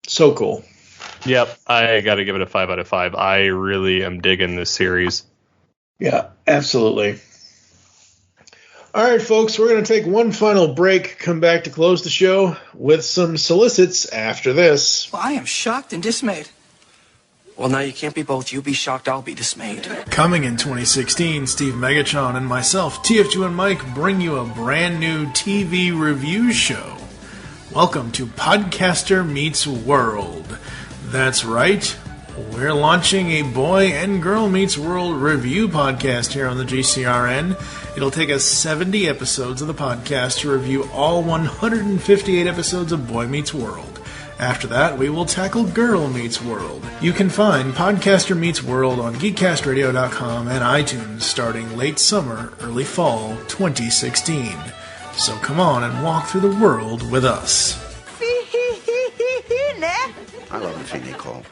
So cool. Yep, I got to give it a 5 out of 5. I really am digging this series. Yeah, absolutely. All right, folks, we're going to take one final break, come back to close the show with some solicits after this. Well, I am shocked and dismayed. Well, now you can't be both. You be shocked, I'll be dismayed. Coming in 2016, Steve Megatron and myself, TFG1Mike, bring you a brand new TV review show. Welcome to Podcaster Meets World. That's right, we're launching a Boy and Girl Meets World review podcast here on the GCRN. It'll take us 70 episodes of the podcast to review all 158 episodes of Boy Meets World. After that, we will tackle Girl Meets World. You can find Podcaster Meets World on GeekCastRadio.com and iTunes starting late summer, early fall 2016. So come on and walk through the world with us. I love the thing they call.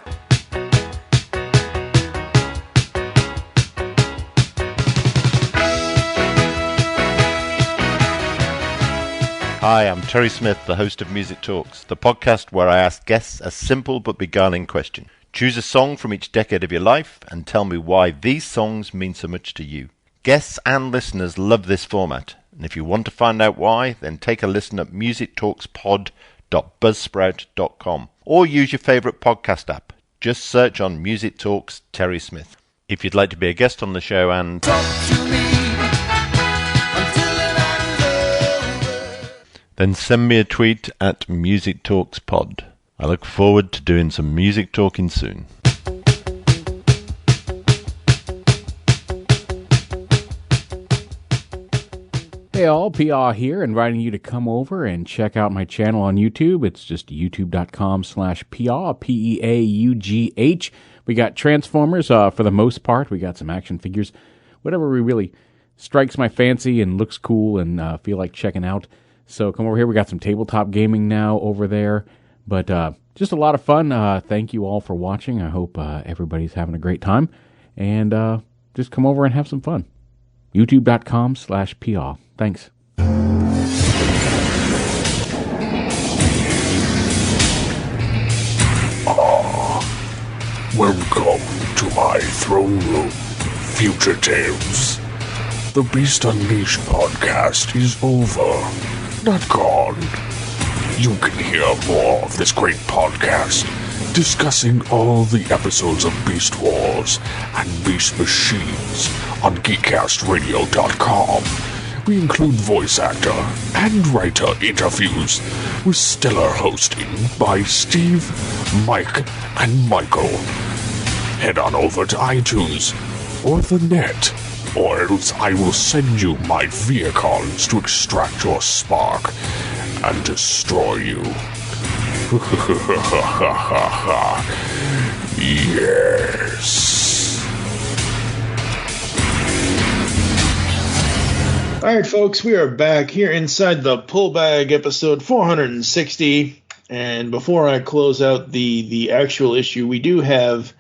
Hi, I'm Terry Smith, the host of Music Talks, the podcast where I ask guests a simple but beguiling question. Choose a song from each decade of your life and tell me why these songs mean so much to you. Guests and listeners love this format, and if you want to find out why, then take a listen at musictalkspod.buzzsprout.com or use your favourite podcast app. Just search on Music Talks Terry Smith. If you'd like to be a guest on the show and then send me a tweet at Music Talks Pod. I look forward to doing some music talking soon. Hey all, PR here, inviting you to come over and check out my channel on YouTube. It's just youtube.com/PR, PEAUGH. We got Transformers for the most part. We got some action figures. Whatever really strikes my fancy and looks cool and feel like checking out. So come over here. We got some tabletop gaming now over there. But just a lot of fun. Thank you all for watching. I hope everybody's having a great time. And just come over and have some fun. YouTube.com/PR. Thanks. Welcome to my throne room, Future Tales. The Beast Unleashed podcast is over, not gone. You can hear more of this great podcast, discussing all the episodes of Beast Wars and Beast Machines on GeekCastRadio.com. We include voice actor and writer interviews with stellar hosting by Steve, Mike, and Michael. Head on over to iTunes or the net, or else I will send you my vehicles to extract your spark and destroy you. Yes. All right, folks, we are back here inside the Pull Bag, episode 460. And before I close out the actual issue, we do have,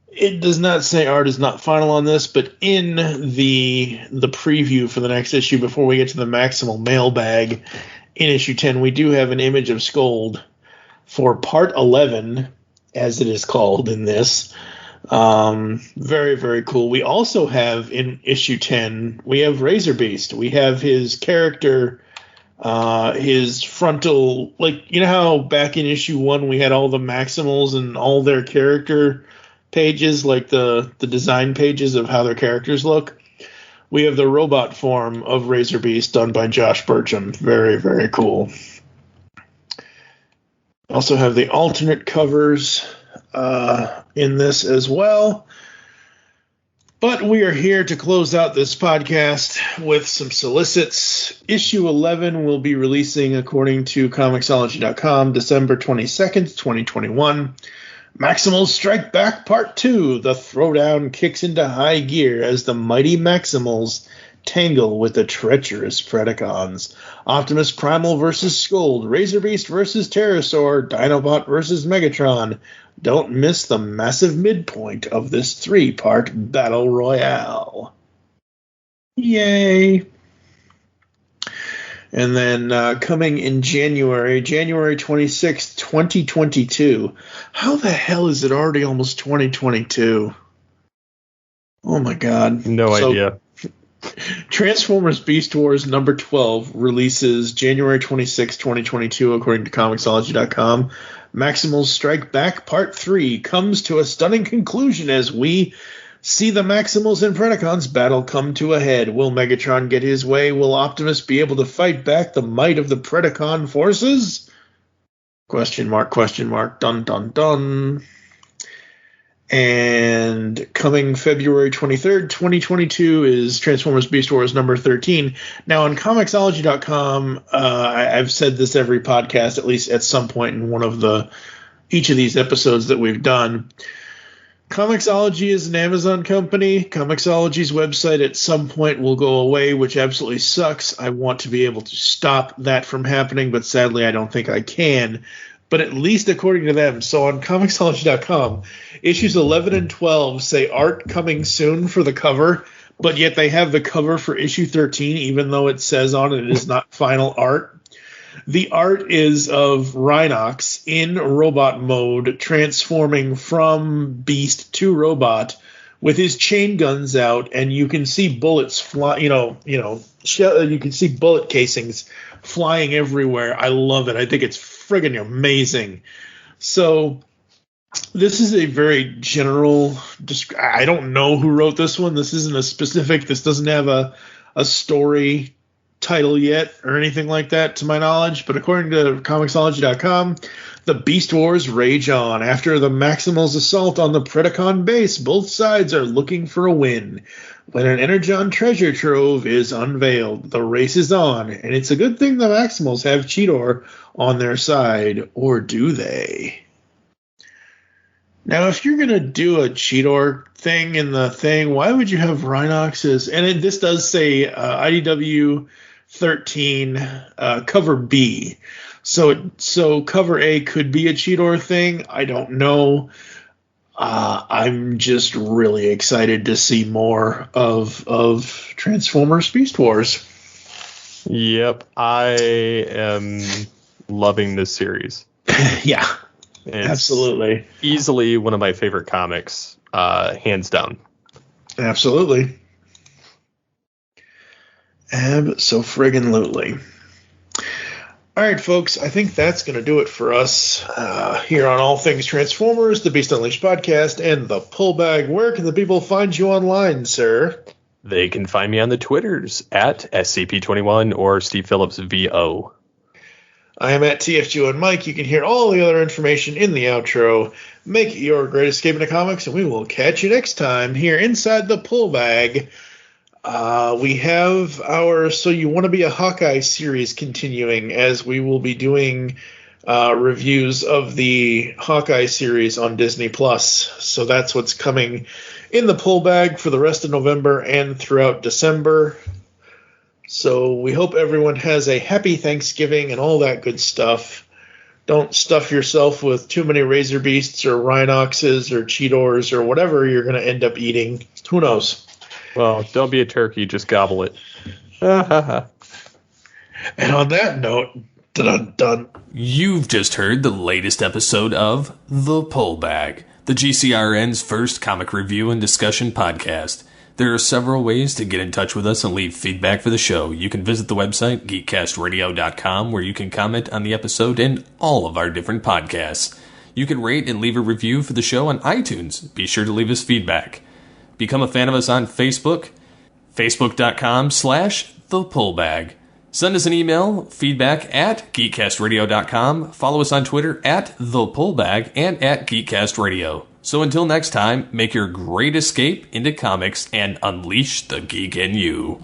it does not say art is not final on this, but in the preview for the next issue, before we get to the Maximal mailbag in issue 10, we do have an image of Skold for part 11, as it is called in this. Very, very cool. We also have in issue 10, we have Razor Beast. We have his character, his frontal, like, you know how back in issue 1 we had all the Maximals and all their character pages, like the design pages of how their characters look? We have the robot form of Razor Beast done by Josh Burcham. Very, very cool. Also have the alternate covers in this as well. But we are here to close out this podcast with some solicits. Issue 11 will be releasing, according to Comixology.com, December 22nd, 2021. Maximals Strike Back Part 2. The throwdown kicks into high gear as the mighty Maximals tangle with the treacherous Predacons. Optimus Primal versus Skold. Razor Beast versus Pterosaur. Dinobot versus Megatron. Don't miss the massive midpoint of this 3-part battle royale. Yay! And then coming in January 26th, 2022. How the hell is it already almost 2022? Oh my god. No idea. Transformers Beast Wars number 12 releases January 26, 2022, according to Comixology.com. Maximals Strike Back Part 3 comes to a stunning conclusion as we see the Maximals and Predacons battle come to a head. Will Megatron get his way? Will Optimus be able to fight back the might of the Predacon forces? Question mark, dun dun dun. And coming February 23rd, 2022 is Transformers Beast Wars number 13. Now on Comixology.com, I've said this every podcast, at least at some point in one of each of these episodes that we've done. Comixology is an Amazon company. Comixology's website at some point will go away, which absolutely sucks. I want to be able to stop that from happening, but sadly I don't think I can. But at least according to them, so on Comixology.com, issues 11 and 12 say art coming soon for the cover, but yet they have the cover for issue 13, even though it says on it is not final art. The art is of Rhinox in robot mode, transforming from beast to robot with his chain guns out, and you can see bullets fly. You can see bullet casings flying everywhere. I love it. I think it's friggin' amazing. So this is a very general. I don't know who wrote this one. This isn't a specific. This doesn't have a story title yet or anything like that to my knowledge, but according to Comixology.com, the Beast Wars rage on. After the Maximals assault on the Predacon base, both sides are looking for a win. When an Energon treasure trove is unveiled, the race is on, and it's a good thing the Maximals have Cheetor on their side, or do they? Now, if you're going to do a Cheetor thing in the thing, why would you have Rhinox's? And this does say IDW 13 cover B. So cover A could be a Cheetor thing. I don't know. I'm just really excited to see more of Transformers Beast Wars. Yep, I am loving this series. Yeah, absolutely. Easily one of my favorite comics, hands down. Absolutely. Abso-friggin-lutely. All right, folks, I think that's going to do it for us here on All Things Transformers, the Beast Unleashed podcast, and the Pullbag. Where can the people find you online, sir? They can find me on the Twitters at SCP21 or Steve Phillips VO. I am at TFG1Mike. You can hear all the other information in the outro. Make it your great escape into comics, and we will catch you next time here inside the Pullbag. We have our So You Want to Be a Hawkeye series continuing, as we will be doing reviews of the Hawkeye series on Disney+. So that's what's coming in the Pullbag for the rest of November and throughout December. So we hope everyone has a happy Thanksgiving and all that good stuff. Don't stuff yourself with too many Razor Beasts or Rhinoxes or Cheetors or whatever you're going to end up eating. Who knows? Well, don't be a turkey, just gobble it. And on that note, dun-dun-dun. You've just heard the latest episode of The Pullbag, the GCRN's first comic review and discussion podcast. There are several ways to get in touch with us and leave feedback for the show. You can visit the website, geekcastradio.com, where you can comment on the episode and all of our different podcasts. You can rate and leave a review for the show on iTunes. Be sure to leave us feedback. Become a fan of us on Facebook, facebook.com/thepullbag. Send us an email, feedback at geekcastradio.com. Follow us on Twitter at thepullbag and at geekcastradio. So until next time, make your great escape into comics and unleash the geek in you.